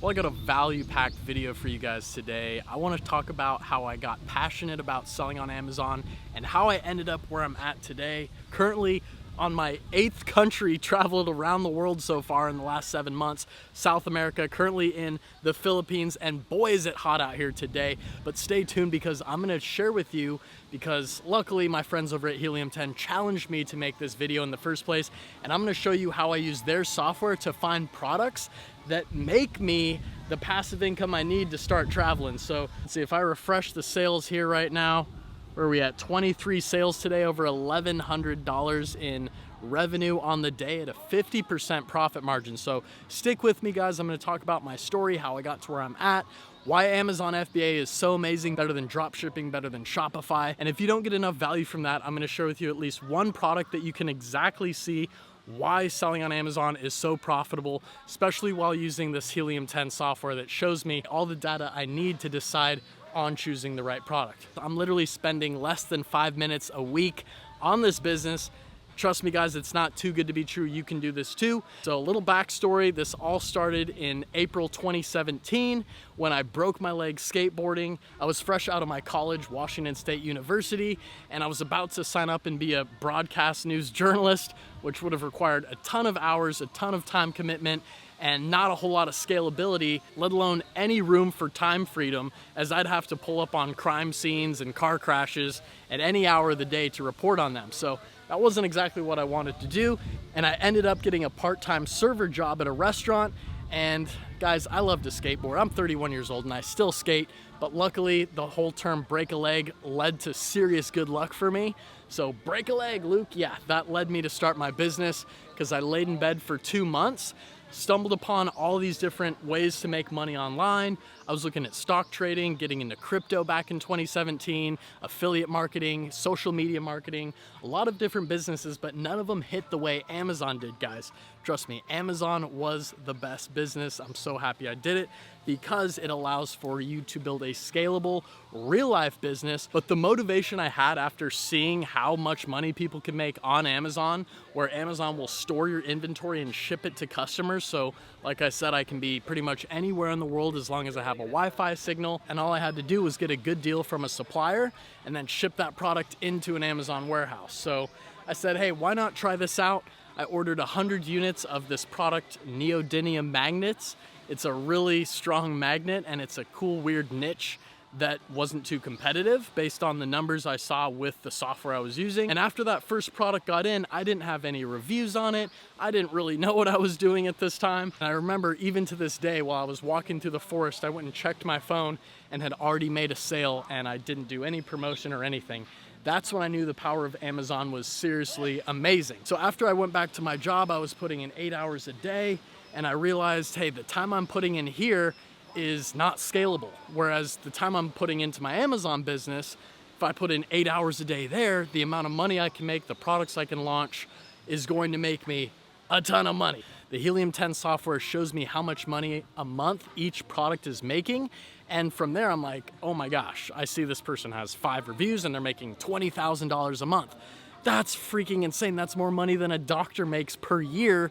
Well, I got a value-packed video for you guys today. I want to talk about how I got passionate about selling on Amazon and how I ended up where I'm at today. Currently on my 8th country, traveled around the world so far in the last 7 months. South America, currently in the Philippines, and boy is it hot out here today. But stay tuned because I'm gonna share with you, because luckily my friends over at Helium 10 challenged me to make this video in the first place, and I'm gonna show you how I use their software to find products that make me the passive income I need to start traveling. So let's see, if I refresh the sales here right now, where are we at? 23 sales today, over $1,100 in revenue on the day at a 50% profit margin. So stick with me, guys. I'm gonna talk about my story, how I got to where I'm at, why Amazon FBA is so amazing, better than drop shipping, better than Shopify. And if you don't get enough value from that, I'm gonna share with you at least one product that you can exactly see why selling on Amazon is so profitable, especially while using this Helium 10 software that shows me all the data I need to decide on choosing the right product. I'm literally spending less than 5 minutes a week on this business. Trust me, guys, it's not too good to be true. You can do this too. So a little backstory, this all started in April 2017 when I broke my leg skateboarding. I was fresh out of my college, Washington State University, and I was about to sign up and be a broadcast news journalist, which would have required a ton of hours, a ton of time commitment, and not a whole lot of scalability, let alone any room for time freedom, as I'd have to pull up on crime scenes and car crashes at any hour of the day to report on them. So that wasn't exactly what I wanted to do, and I ended up getting a part-time server job at a restaurant. And guys, I love to skateboard. I'm 31 years old and I still skate, but luckily the whole term break a leg led to serious good luck for me. So break a leg, Luke, yeah, that led me to start my business because I laid in bed for 2 months, stumbled upon all these different ways to make money online. I was looking at stock trading, getting into crypto back in 2017, affiliate marketing, social media marketing, a lot of different businesses, but none of them hit the way Amazon did, guys. Trust me, Amazon was the best business. I'm so happy I did it because it allows for you to build a scalable, real-life business. But the motivation I had after seeing how much money people can make on Amazon, where Amazon will store your inventory and ship it to customers. So like I said, I can be pretty much anywhere in the world as long as I have a Wi-Fi signal, and all I had to do was get a good deal from a supplier and then ship that product into an Amazon warehouse. So I said, hey, why not try this out? I ordered 100 units of this product, neodymium magnets. It's a really strong magnet and it's a cool, weird niche that wasn't too competitive based on the numbers I saw with the software I was using. And after that first product got in, I didn't have any reviews on it. I didn't really know what I was doing at this time. And I remember even to this day, while I was walking through the forest, I went and checked my phone and had already made a sale, and I didn't do any promotion or anything. That's when I knew the power of Amazon was seriously amazing. So after I went back to my job, I was putting in 8 hours a day, and I realized, hey, the time I'm putting in here is not scalable. Whereas the time I'm putting into my Amazon business, if I put in 8 hours a day there, the amount of money I can make, the products I can launch is going to make me a ton of money. The Helium 10 software shows me how much money a month each product is making. And from there, I'm like, oh my gosh, I see this person has 5 reviews and they're making $20,000 a month. That's freaking insane. That's more money than a doctor makes per year.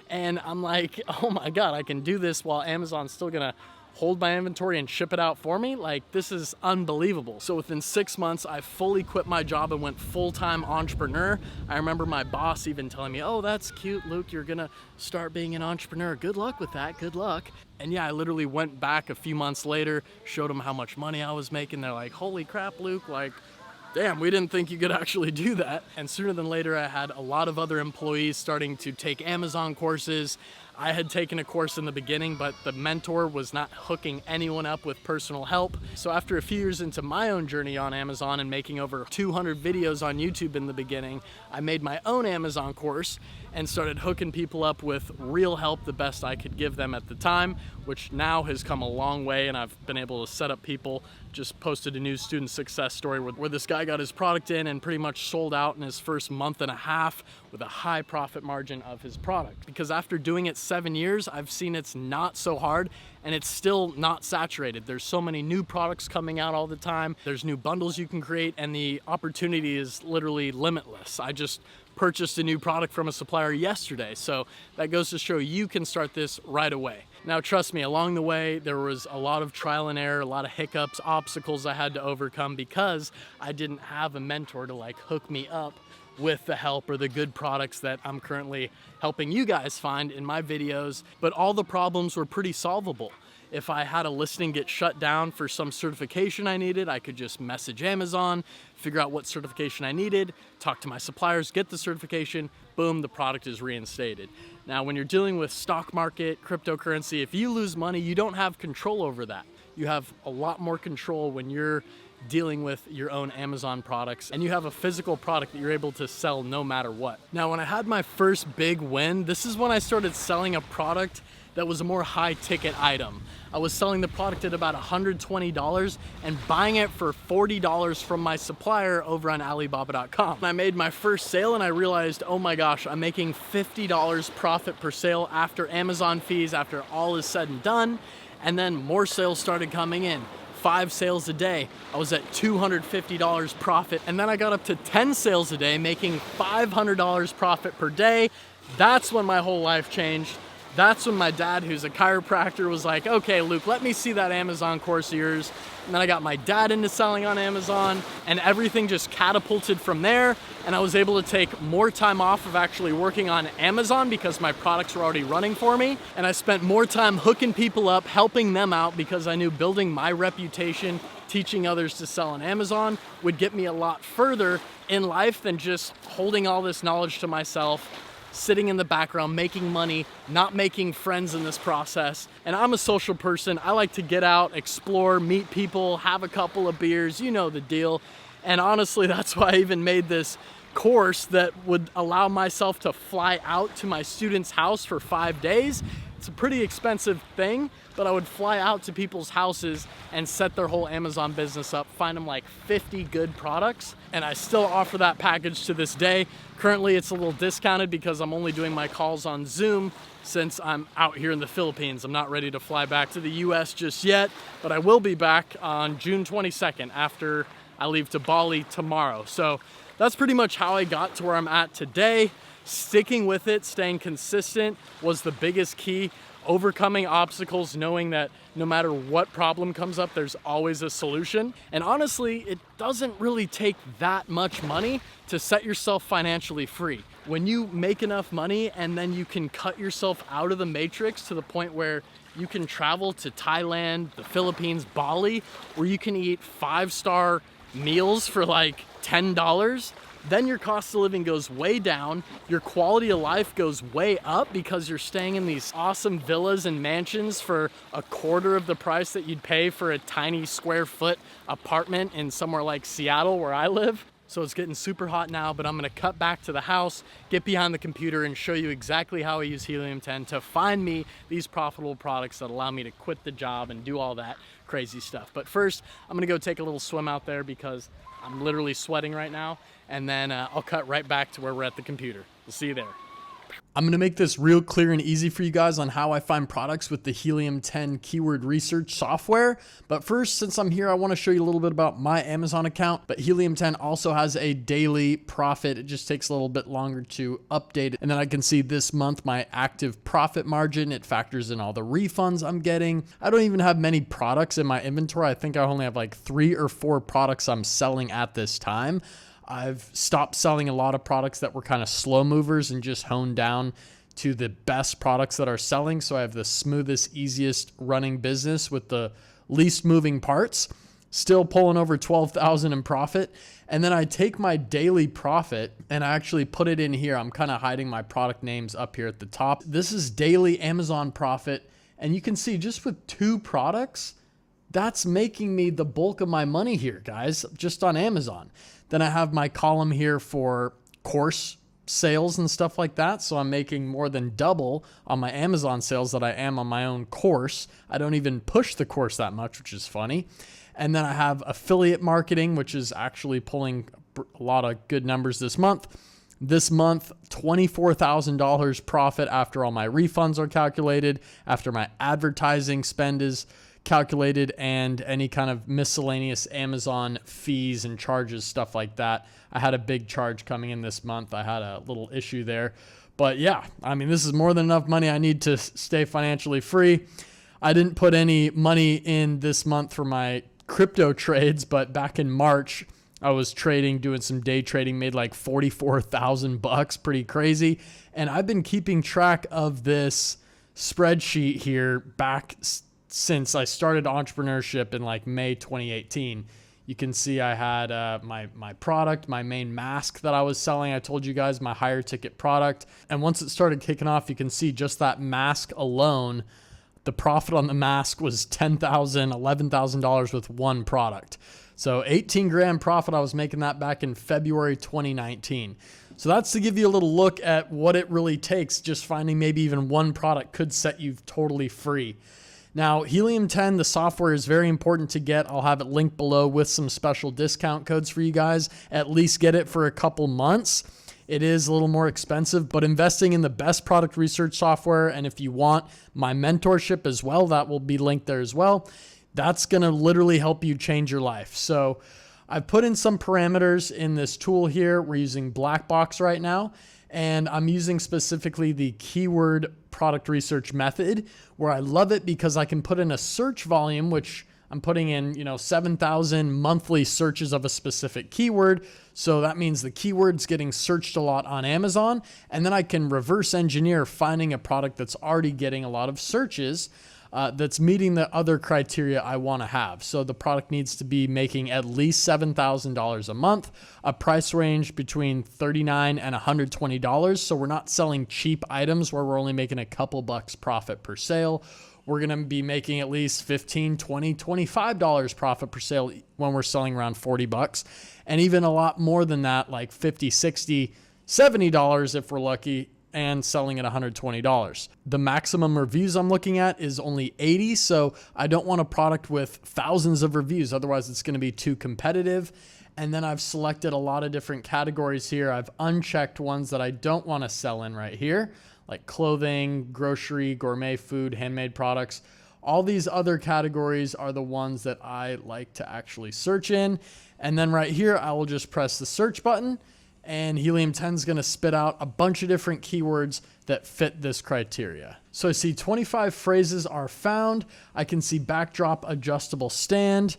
And I'm like, oh my God, I can do this while Amazon's still gonna hold my inventory and ship it out for me. Like, this is unbelievable. So within 6 months, I fully quit my job and went full-time entrepreneur. I remember my boss even telling me, oh, that's cute, Luke, you're gonna start being an entrepreneur. Good luck with that, good luck. And yeah, I literally went back a few months later, showed them how much money I was making. They're like, holy crap, Luke, like, damn, we didn't think you could actually do that. And sooner than later, I had a lot of other employees starting to take Amazon courses. I had taken a course in the beginning, but the mentor was not hooking anyone up with personal help. So after a few years into my own journey on Amazon and making over 200 videos on YouTube in the beginning, I made my own Amazon course and started hooking people up with real help, the best I could give them at the time, which now has come a long way, and I've been able to set up people. Just posted a new student success story where this guy got his product in and pretty much sold out in his first month and a half with a high profit margin of his product. Because after doing it 7 years, I've seen it's not so hard and it's still not saturated. There's so many new products coming out all the time. There's new bundles you can create, and the opportunity is literally limitless. I just purchased a new product from a supplier yesterday, so that goes to show you can start this right away. Now, trust me, along the way, there was a lot of trial and error, a lot of hiccups, obstacles I had to overcome because I didn't have a mentor to like hook me up with the help or the good products that I'm currently helping you guys find in my videos. But all the problems were pretty solvable. If I had a listing get shut down for some certification I needed, I could just message Amazon, figure out what certification I needed, talk to my suppliers, get the certification, boom, the product is reinstated. Now, when you're dealing with stock market, cryptocurrency, if you lose money, you don't have control over that. You have a lot more control when you're dealing with your own Amazon products and you have a physical product that you're able to sell no matter what. Now, when I had my first big win, this is when I started selling a product that was a more high ticket item. I was selling the product at about $120 and buying it for $40 from my supplier over on Alibaba.com. I made my first sale and I realized, oh my gosh, I'm making $50 profit per sale after Amazon fees, after all is said and done. And then more sales started coming in. 5 sales a day, I was at $250 profit. And then I got up to 10 sales a day, making $500 profit per day. That's when my whole life changed. That's when my dad, who's a chiropractor, was like, okay, Luke, let me see that Amazon course of yours. And then I got my dad into selling on Amazon and everything just catapulted from there. And I was able to take more time off of actually working on Amazon because my products were already running for me. And I spent more time hooking people up, helping them out because I knew building my reputation, teaching others to sell on Amazon would get me a lot further in life than just holding all this knowledge to myself, sitting in the background, making money, not making friends in this process. And I'm a social person. I like to get out, explore, meet people, have a couple of beers, you know the deal. And honestly, that's why I even made this course that would allow myself to fly out to my student's house for 5 days. It's a pretty expensive thing, but I would fly out to people's houses and set their whole Amazon business up, find them like 50 good products, and I still offer that package to this day. Currently, it's a little discounted because I'm only doing my calls on Zoom since I'm out here in the Philippines. I'm not ready to fly back to the US just yet, but I will be back on June 22nd after I leave to Bali tomorrow. So that's pretty much how I got to where I'm at today. Sticking with it, staying consistent was the biggest key. Overcoming obstacles, knowing that no matter what problem comes up, there's always a solution. And honestly, it doesn't really take that much money to set yourself financially free. When you make enough money and then you can cut yourself out of the matrix to the point where you can travel to Thailand, the Philippines, Bali, where you can eat 5-star meals for like $10, then your cost of living goes way down, your quality of life goes way up because you're staying in these awesome villas and mansions for a quarter of the price that you'd pay for a tiny square foot apartment in somewhere like Seattle where I live. So it's getting super hot now, but I'm gonna cut back to the house, get behind the computer and show you exactly how I use Helium-10 to find me these profitable products that allow me to quit the job and do all that crazy stuff. But first, I'm gonna go take a little swim out there because I'm literally sweating right now, and then I'll cut right back to where we're at the computer. We'll see you there. I'm going to make this real clear and easy for you guys on how I find products with the Helium-10 keyword research software. But first, since I'm here, I want to show you a little bit about my Amazon account. But Helium-10 also has a daily profit. It just takes a little bit longer to update it. And then I can see this month my active profit margin. It factors in all the refunds I'm getting. I don't even have many products in my inventory. I think I only have like 3 or 4 products I'm selling at this time. I've stopped selling a lot of products that were kind of slow movers and just honed down to the best products that are selling. So I have the smoothest, easiest running business with the least moving parts, still pulling over 12,000 in profit. And then I take my daily profit and I actually put it in here. I'm kind of hiding my product names up here at the top. This is daily Amazon profit. And you can see just with 2 products, that's making me the bulk of my money here, guys, just on Amazon. Then I have my column here for course sales and stuff like that. So I'm making more than double on my Amazon sales that I am on my own course. I don't even push the course that much, which is funny. And then I have affiliate marketing, which is actually pulling a lot of good numbers this month. This month, $24,000 profit after all my refunds are calculated, after my advertising spend is calculated, and any kind of miscellaneous Amazon fees and charges, stuff like that. I had a big charge coming in this month. I had a little issue there, But yeah, I mean, this is more than enough money I need to stay financially free. I didn't put any money in this month for my crypto trades, but back in March, I was trading, doing some day trading, made like $44,000, pretty crazy. And I've been keeping track of this spreadsheet here back since I started entrepreneurship in like May 2018. You can see I had my product, my main mask that I was selling. I told you guys my higher ticket product. And once it started kicking off, you can see just that mask alone, the profit on the mask was $10,000, $11,000 with one product. So 18 grand profit. I was making that back in February 2019. So that's to give you a little look at what it really takes. Just finding maybe even one product could set you totally free. Now, Helium 10, the software is very important to get. I'll have it linked below with some special discount codes for you guys. At least get it for a couple months. It is a little more expensive, but investing in the best product research software, and if you want my mentorship as well, that will be linked there as well. That's going to literally help you change your life. So I've put in some parameters in this tool here. We're using Black Box right now, and I'm using specifically the keyword product research method, where I love it because I can put in a search volume, which I'm putting in, 7,000 monthly searches of a specific keyword. So that means the keyword's getting searched a lot on Amazon. And then I can reverse engineer finding a product that's already getting a lot of searches that's meeting the other criteria I want to have. So the product needs to be making at least $7,000 a month, a price range between $39 and $120. So we're not selling cheap items where we're only making a couple bucks profit per sale. We're going to be making at least $15, $20, $25 profit per sale when we're selling around 40 bucks. And even a lot more than that, like $50, $60, $70 if we're lucky, and selling at $120. The maximum reviews I'm looking at is only 80. So I don't want a product with thousands of reviews. Otherwise it's going to be too competitive. And then I've selected a lot of different categories here. I've unchecked ones that I don't want to sell in right here, like clothing, grocery, gourmet food, handmade products. All these other categories are the ones that I like to actually search in. And then right here, I will just press the search button, and Helium 10 is going to spit out a bunch of different keywords that fit this criteria. So I see 25 phrases are found. I can see backdrop adjustable stand.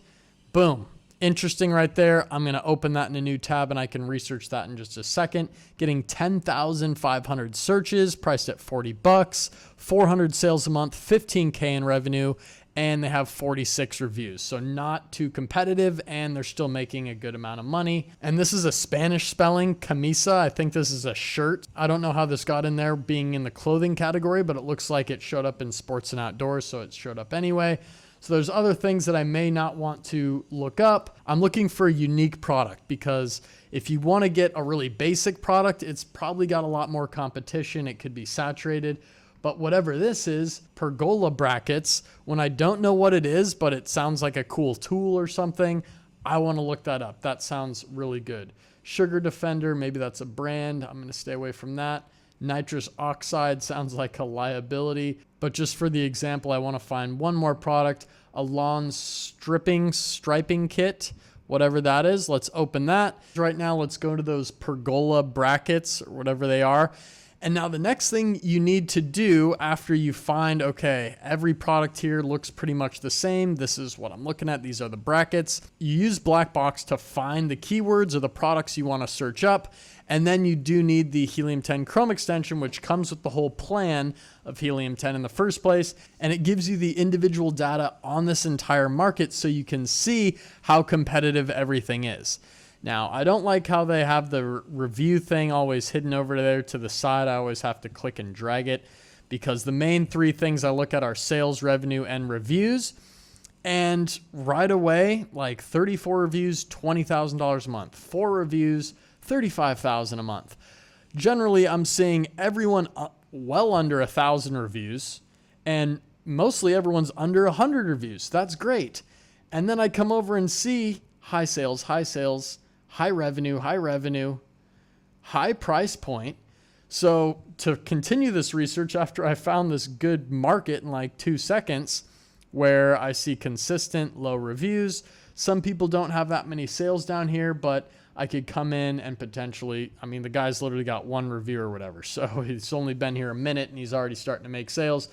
Boom. Interesting right there. I'm going to open that in a new tab and I can research that in just a second. Getting 10,500 searches, priced at 40 bucks, 400 sales a month, 15K in revenue, and they have 46 reviews. So not too competitive, and they're still making a good amount of money. And this is a Spanish spelling, camisa. I think this is a shirt. I don't know how this got in there being in the clothing category, but it looks like it showed up in sports and outdoors, so it showed up anyway. So there's other things that I may not want to look up. I'm looking for a unique product, because if you want to get a really basic product, it's probably got a lot more competition. It could be saturated. But whatever this is, pergola brackets, when I don't know what it is, but it sounds like a cool tool or something, I want to look that up. That sounds really good. Sugar Defender, maybe that's a brand. I'm going to stay away from that. Nitrous oxide sounds like a liability. But just for the example, I want to find one more product, a lawn striping kit, whatever that is. Let's open that. Right now, let's go to those pergola brackets or whatever they are. And now the next thing you need to do after you find, okay, every product here looks pretty much the same. This is what I'm looking at. These are the brackets. You use Black Box to find the keywords or the products you want to search up. And then you do need the Helium 10 Chrome extension, which comes with the whole plan of Helium 10 in the first place. And it gives you the individual data on this entire market so you can see how competitive everything is. Now, I don't like how they have the review thing always hidden over there to the side. I always have to click and drag it, because the main three things I look at are sales, revenue, and reviews. And right away, like 34 reviews, $20,000 a month. 4 reviews, $35,000 a month. Generally, I'm seeing everyone well under 1,000 reviews, and mostly everyone's under 100 reviews. That's great. And then I come over and see high sales, high revenue, high price point. So to continue this research, after I found this good market in like 2 seconds, where I see consistent low reviews, some people don't have that many sales down here, but I could come in and potentially, I mean, the guy's literally got one review or whatever. So he's only been here a minute and he's already starting to make sales.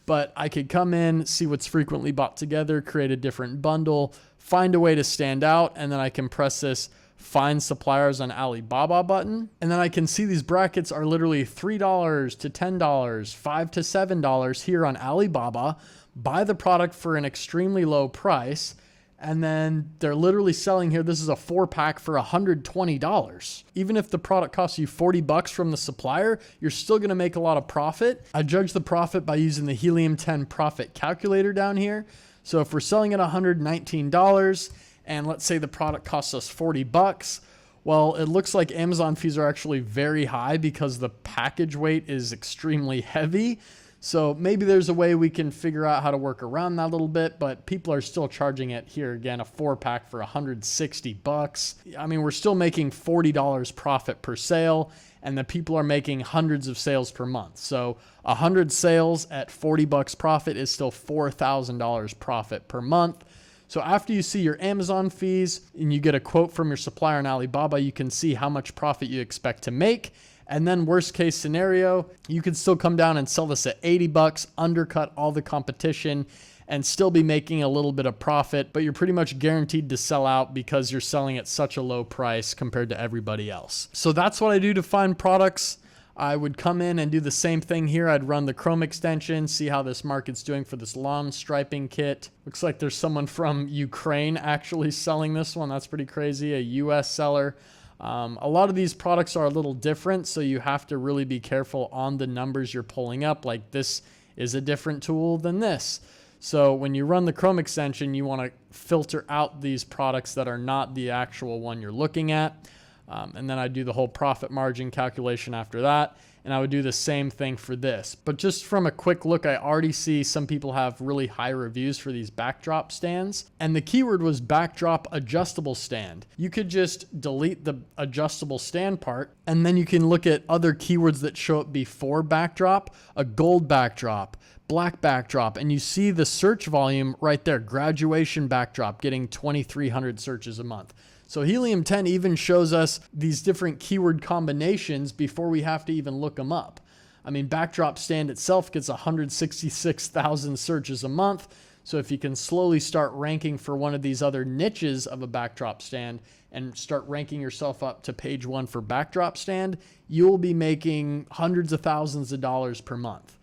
But I could come in, see what's frequently bought together, create a different bundle, find a way to stand out, and then I can press this find suppliers on Alibaba button. And then I can see these brackets are literally $3 to $10, $5 to $7 here on Alibaba. Buy the product for an extremely low price. And then they're literally selling here. This is a 4-pack for $120. Even if the product costs you $40 from the supplier, you're still going to make a lot of profit. I judge the profit by using the Helium 10 profit calculator down here. So if we're selling at $119 and let's say the product costs us $40, well, it looks like Amazon fees are actually very high because the package weight is extremely heavy. So maybe there's a way we can figure out how to work around that a little bit, but people are still charging it here again, a 4-pack for $160. I mean, we're still making $40 profit per sale, and the people are making hundreds of sales per month. So 100 sales at $40 profit is still $4,000 profit per month. So after you see your Amazon fees and you get a quote from your supplier on Alibaba, you can see how much profit you expect to make. And then worst case scenario, you could still come down and sell this at $80, undercut all the competition, and still be making a little bit of profit, but you're pretty much guaranteed to sell out because you're selling at such a low price compared to everybody else. So that's what I do to find products. I would come in and do the same thing here. I'd run the Chrome extension, see how this market's doing for this lawn striping kit. Looks like there's someone from Ukraine actually selling this one. That's pretty crazy, a US seller. A lot of these products are a little different, so you have to really be careful on the numbers you're pulling up. Like this is a different tool than this. So when you run the Chrome extension, you want to filter out these products that are not the actual one you're looking at. And then I do the whole profit margin calculation after that. And I would do the same thing for this. But just from a quick look, I already see some people have really high reviews for these backdrop stands. And the keyword was backdrop adjustable stand. You could just delete the adjustable stand part, and then you can look at other keywords that show up before backdrop, a gold backdrop, black backdrop, and you see the search volume right there, graduation backdrop, getting 2,300 searches a month. So Helium 10 even shows us these different keyword combinations before we have to even look them up. I mean, backdrop stand itself gets 166,000 searches a month. So if you can slowly start ranking for one of these other niches of a backdrop stand and start ranking yourself up to page 1 for backdrop stand, you'll be making hundreds of thousands of dollars per month.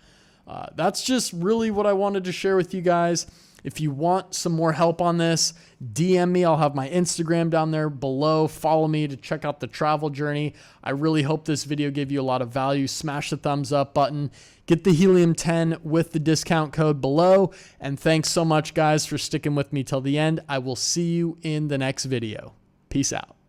That's just really what I wanted to share with you guys. If you want some more help on this, DM me. I'll have my Instagram down there below. Follow me to check out the travel journey. I really hope this video gave you a lot of value. Smash the thumbs up button. Get the Helium 10 with the discount code below. And thanks so much, guys, for sticking with me till the end. I will see you in the next video. Peace out.